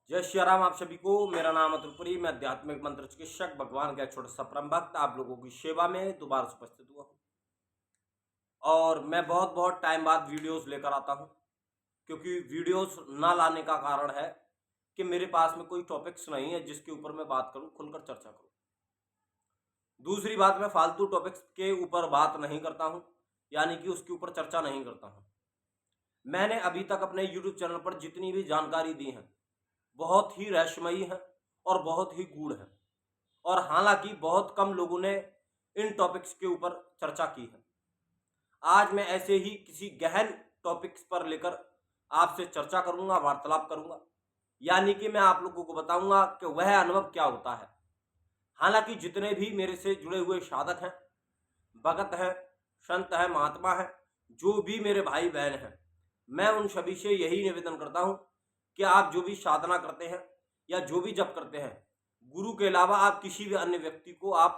जय श्री राम। आप सभी को मेरा नाम अतुलपुरी, मैं आध्यात्मिक मंत्र चिकित्सक भगवान का एक छोटा सा परम भक्त आप लोगों की सेवा में दोबारा से उपस्थित हुआ हूँ। और मैं बहुत बहुत टाइम बाद वीडियोस लेकर आता हूँ, क्योंकि वीडियोस ना लाने का कारण है कि मेरे पास में कोई टॉपिक्स नहीं है जिसके ऊपर मैं बात करूँ, खुलकर चर्चा करूँ। दूसरी बात, मैं फालतू टॉपिक्स के ऊपर बात नहीं करता हूँ, यानी कि उसके ऊपर चर्चा नहीं करता हूँ। मैंने अभी तक अपने यूट्यूब चैनल पर जितनी भी जानकारी दी है बहुत ही रहस्यमयी है और बहुत ही गूढ़ है, और हालांकि बहुत कम लोगों ने इन टॉपिक्स के ऊपर चर्चा की है। आज मैं ऐसे ही किसी गहन टॉपिक्स पर लेकर आपसे चर्चा करूंगा, वार्तालाप करूंगा, यानी कि मैं आप लोगों को बताऊंगा कि वह अनुभव क्या होता है। हालांकि जितने भी मेरे से जुड़े हुए साधक हैं, भगत हैं, संत हैं, महात्मा हैं, जो भी मेरे भाई बहन हैं, मैं उन सभी से यही निवेदन करता हूं कि आप जो भी साधना करते हैं या जो भी जप करते हैं, गुरु के अलावा आप किसी भी अन्य व्यक्ति को आप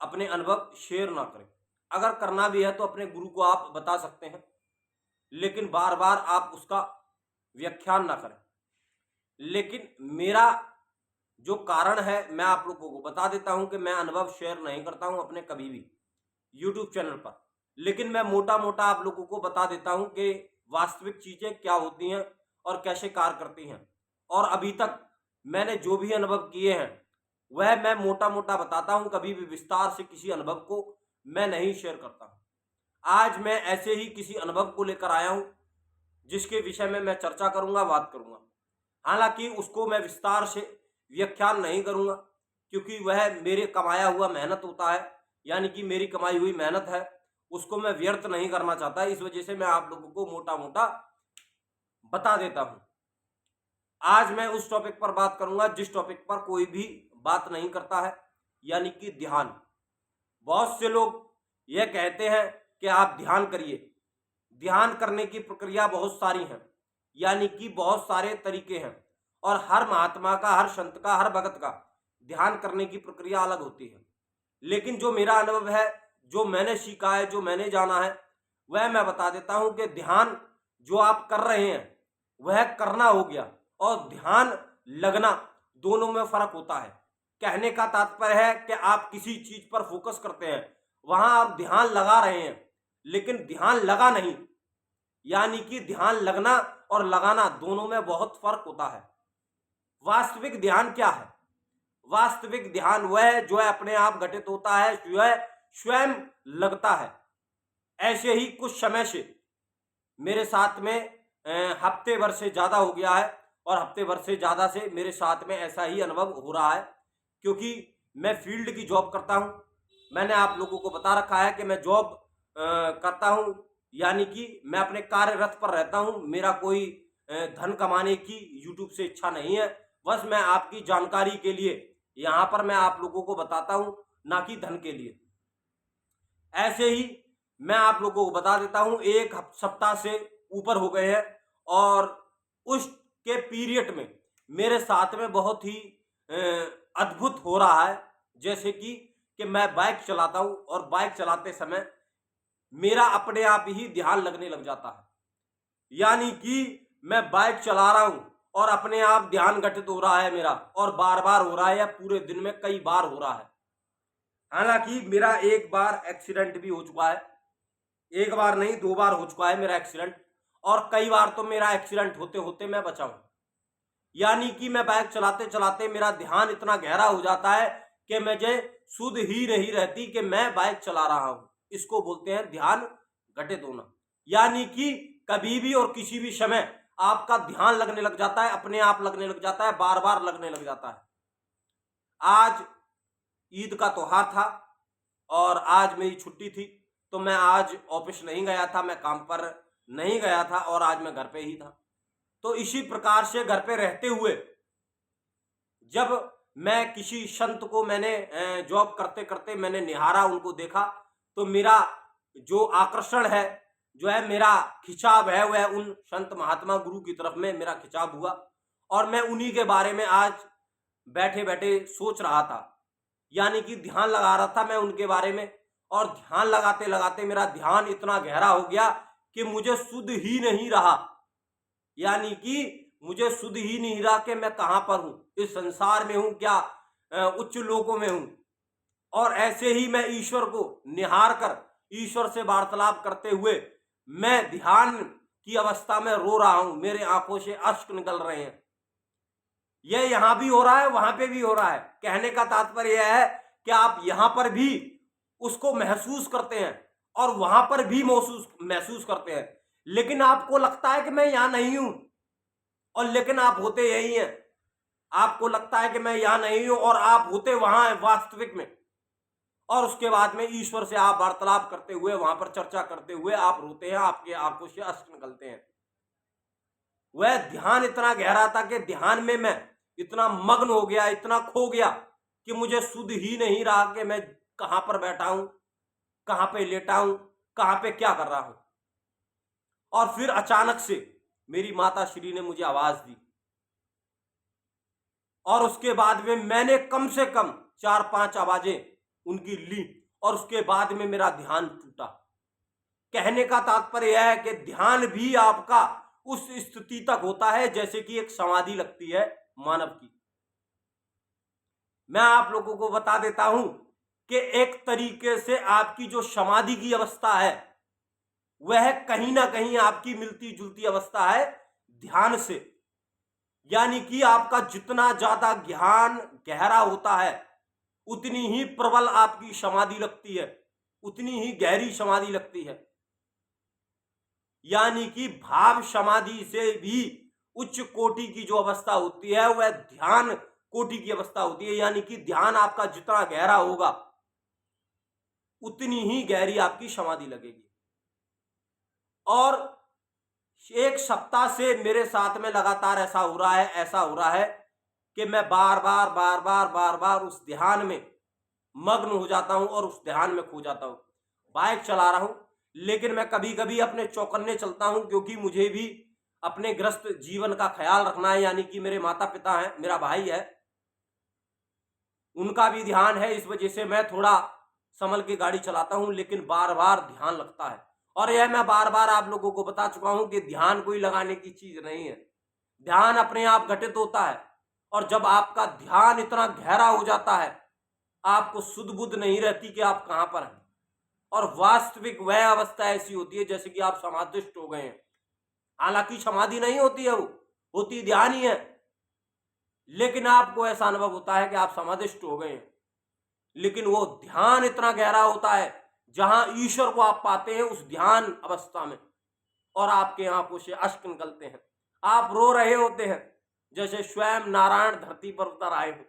अपने अनुभव शेयर ना करें। अगर करना भी है तो अपने गुरु को आप बता सकते हैं, लेकिन बार बार आप उसका व्याख्यान ना करें। लेकिन मेरा जो कारण है मैं आप लोगों को बता देता हूं कि मैं अनुभव शेयर नहीं करता हूं अपने कभी भी यूट्यूब चैनल पर, लेकिन मैं मोटा मोटा आप लोगों को बता देता हूं कि वास्तविक चीजें क्या होती हैं और कैसे कार्य करती हैं। और अभी तक मैंने जो भी अनुभव किए हैं वह मैं मोटा मोटा बताता हूं, कभी भी विस्तार से किसी अनुभव को मैं नहीं शेयर करता हूं। आज मैं ऐसे ही किसी अनुभव को लेकर आया हूं जिसके विषय में मैं चर्चा करूंगा, बात करूंगा। हालांकि उसको मैं विस्तार से व्याख्यान नहीं करूंगा, क्योंकि वह मेरे कमाया हुआ मेहनत होता है, यानी कि मेरी कमाई हुई मेहनत है, उसको मैं व्यर्थ नहीं करना चाहता। इस वजह से मैं आप लोगों को मोटा मोटा बता देता हूं। आज मैं उस टॉपिक पर बात करूंगा जिस टॉपिक पर कोई भी बात नहीं करता है, यानी कि ध्यान। बहुत से लोग यह कहते हैं कि आप ध्यान करिए। ध्यान करने की प्रक्रिया बहुत सारी है, यानी कि बहुत सारे तरीके हैं, और हर महात्मा का, हर संत का, हर भगत का ध्यान करने की प्रक्रिया अलग होती है। लेकिन जो मेरा अनुभव है, जो मैंने सीखा है, जो मैंने जाना है, वह मैं बता देता हूं कि ध्यान जो आप कर रहे हैं वह करना हो गया, और ध्यान लगना, दोनों में फर्क होता है। कहने का तात्पर्य है कि आप किसी चीज पर फोकस करते हैं, वहां आप ध्यान लगा रहे हैं, लेकिन ध्यान लगा नहीं, यानी कि ध्यान लगना और लगाना दोनों में बहुत फर्क होता है। वास्तविक ध्यान क्या है? वास्तविक ध्यान वह जो है अपने आप घटित होता है, जो है स्वयं लगता है। ऐसे ही कुछ समय से मेरे साथ में हफ्ते भर से ज्यादा हो गया है, और हफ्ते भर से ज्यादा से मेरे साथ में ऐसा ही अनुभव हो रहा है, क्योंकि मैं फील्ड की जॉब करता हूं। मैंने आप लोगों को बता रखा है कि मैं जॉब करता हूं, यानी कि मैं अपने कार्यरत पर रहता हूं। मेरा कोई धन कमाने की यूट्यूब से इच्छा नहीं है, बस मैं आपकी जानकारी के लिए यहाँ पर मैं आप लोगों को बताता हूं, ना कि धन के लिए। ऐसे ही मैं आप लोगों को बता देता हूं, एक सप्ताह से ऊपर हो गए हैं, और उसके पीरियड में मेरे साथ में बहुत ही अद्भुत हो रहा है। जैसे कि मैं बाइक चलाता हूं, और बाइक चलाते समय मेरा अपने आप ही ध्यान लगने लग जाता है, यानी कि मैं बाइक चला रहा हूं और अपने आप ध्यान घटित हो रहा है मेरा, और बार बार हो रहा है, या पूरे दिन में कई बार हो रहा है। हालांकि मेरा एक बार एक्सीडेंट भी हो चुका है, एक बार नहीं 2 बार हो चुका है मेरा एक्सीडेंट, और कई बार तो मेरा एक्सीडेंट होते होते मैं बचा हूं। यानी कि मैं बाइक चलाते चलाते मेरा ध्यान इतना गहरा हो जाता है कि मुझे सुध ही नहीं रहती कि मैं बाइक चला रहा हूं। इसको बोलते हैं ध्यान घटित होना। यानी कि कभी भी और किसी भी समय आपका ध्यान लगने लग जाता है, अपने आप लगने लग जाता है, बार बार लगने लग जाता है। आज ईद का त्योहार था और आज मेरी छुट्टी थी, तो मैं आज ऑफिस नहीं गया था, मैं काम पर नहीं गया था, और आज मैं घर पे ही था। तो इसी प्रकार से घर पे रहते हुए जब मैं किसी संत को मैंने जॉब करते करते मैंने निहारा, उनको देखा, तो मेरा जो आकर्षण है, जो है मेरा खिंचाव है, वह उन संत महात्मा गुरु की तरफ में मेरा खिंचाव हुआ, और मैं उन्हीं के बारे में आज बैठे बैठे सोच रहा था, यानी कि ध्यान लगा रहा था मैं उनके बारे में। और ध्यान लगाते लगाते मेरा ध्यान इतना गहरा हो गया कि मुझे सुध ही नहीं रहा, यानी कि मुझे सुध ही नहीं रहा कि मैं कहाँ पर हूँ, इस संसार में हूँ क्या उच्च लोकों में हूँ। और ऐसे ही मैं ईश्वर को निहार कर, ईश्वर से वार्तालाप करते हुए मैं ध्यान की अवस्था में रो रहा हूं, मेरे आंखों से अश्क निकल रहे हैं। यह यहां भी हो रहा है, वहां पे भी हो रहा है। कहने का तात्पर्य यह है कि आप यहां पर भी उसको महसूस करते हैं और वहां पर भी महसूस करते हैं, लेकिन आपको लगता है कि मैं यहां नहीं हूं, और लेकिन आप होते यही हैं। आपको लगता है कि मैं यहां नहीं हूं और आप होते वहां हैं वास्तविक में। और उसके बाद में ईश्वर से आप वार्तालाप करते हुए, वहां पर चर्चा करते हुए आप रोते हैं, आपके आंखों से अश्रु निकलते हैं। वह ध्यान इतना गहरा था कि ध्यान में मैं इतना मग्न हो गया, इतना खो गया कि मुझे सुध ही नहीं रहा कि मैं कहां पर बैठा हूं, कहां पे लेटा हूं, कहां पे क्या कर रहा हूं। और फिर अचानक से मेरी माता श्री ने मुझे आवाज दी, और उसके बाद में मैंने कम से कम 4-5 आवाजें उनकी ली, और उसके बाद में मेरा ध्यान टूटा। कहने का तात्पर्य यह है कि ध्यान भी आपका उस स्थिति तक होता है जैसे कि एक समाधि लगती है मानव की। मैं आप लोगों को बता देता हूं कि एक तरीके से आपकी जो समाधि की अवस्था है वह कहीं ना कहीं आपकी मिलती जुलती अवस्था है ध्यान से। यानी कि आपका जितना ज्यादा ज्ञान गहरा होता है उतनी ही प्रबल आपकी समाधि लगती है, उतनी ही गहरी समाधि लगती है। यानी कि भाव समाधि से भी उच्च कोटि की जो अवस्था होती है वह ध्यान कोटि की अवस्था होती है। यानी कि ध्यान आपका जितना गहरा होगा उतनी ही गहरी आपकी समाधि लगेगी। और 1 सप्ताह से मेरे साथ में लगातार ऐसा हो रहा है कि मैं बार बार उस ध्यान में मग्न हो जाता हूं और उस ध्यान में खो जाता हूं। बाइक चला रहा हूं, लेकिन मैं कभी कभी अपने चौकन्ने चलता हूं, क्योंकि मुझे भी अपने ग्रस्त जीवन का ख्याल रखना है। यानी कि मेरे माता पिता हैं, मेरा भाई है, उनका भी ध्यान है, इस वजह से मैं थोड़ा संभल के गाड़ी चलाता हूं, लेकिन बार बार ध्यान लगता है। और यह मैं बार बार आप लोगों को बता चुका हूं कि ध्यान कोई लगाने की चीज नहीं है। ध्यान अपने आप घटित होता है, और जब आपका ध्यान इतना गहरा हो जाता है आपको सुध बुध नहीं रहती कि आप कहां पर हैं। और वास्तविक वह अवस्था ऐसी होती है जैसे कि आप समाधिष्ट हो गए हैं। हालांकि समाधि नहीं होती है, वो होती ध्यान ही है, लेकिन आपको ऐसा अनुभव होता है कि आप समाधिष्ट हो गए हैं। लेकिन वो ध्यान इतना गहरा होता है जहां ईश्वर को आप पाते हैं उस ध्यान अवस्था में, और आपके आंखों से अश्क निकलते हैं, आप रो रहे होते हैं जैसे स्वयं नारायण धरती पर उतर आए हो।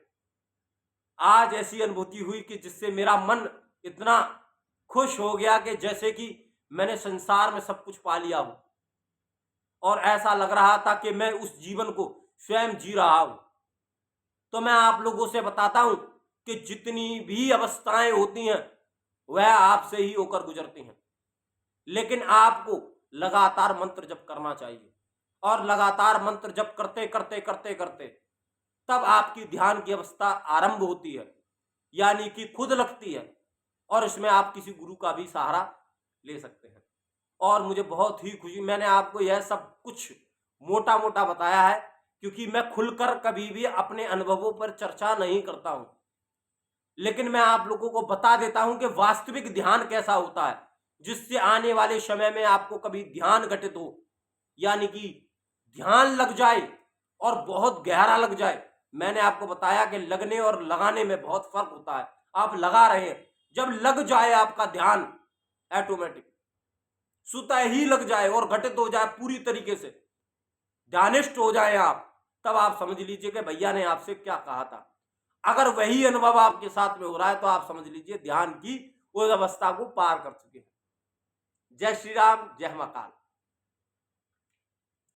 आज ऐसी अनुभूति हुई कि जिससे मेरा मन इतना खुश हो गया कि जैसे कि मैंने संसार में सब कुछ पा लिया हो, और ऐसा लग रहा था कि मैं उस जीवन को स्वयं जी रहा हूं। तो मैं आप लोगों से बताता हूं कि जितनी भी अवस्थाएं होती हैं वह आपसे ही होकर गुजरती हैं, लेकिन आपको लगातार मंत्र जप करना चाहिए। और लगातार मंत्र जप करते करते करते करते तब आपकी ध्यान की अवस्था आरंभ होती है, यानी कि खुद लगती है, और इसमें आप किसी गुरु का भी सहारा ले सकते हैं। और मुझे बहुत ही खुशी, मैंने आपको यह सब कुछ मोटा मोटा बताया है क्योंकि मैं खुलकर कभी भी अपने अनुभवों पर चर्चा नहीं करता हूं, लेकिन मैं आप लोगों को बता देता हूं कि वास्तविक ध्यान कैसा होता है, जिससे आने वाले समय में आपको कभी ध्यान घटित हो, यानी कि ध्यान लग जाए और बहुत गहरा लग जाए। मैंने आपको बताया कि लगने और लगाने में बहुत फर्क होता है। आप लगा रहे हैं, जब लग जाए आपका ध्यान ऑटोमेटिक स्वतः ही लग जाए और घटित हो जाए, पूरी तरीके से ध्यानिष्ठ हो जाए आप, तब आप समझ लीजिए कि भैया ने आपसे क्या कहा था। अगर वही अनुभव आपके साथ में हो रहा है तो आप समझ लीजिए ध्यान की उस अवस्था को पार कर चुके हैं। जय श्री राम, जय महाकाल।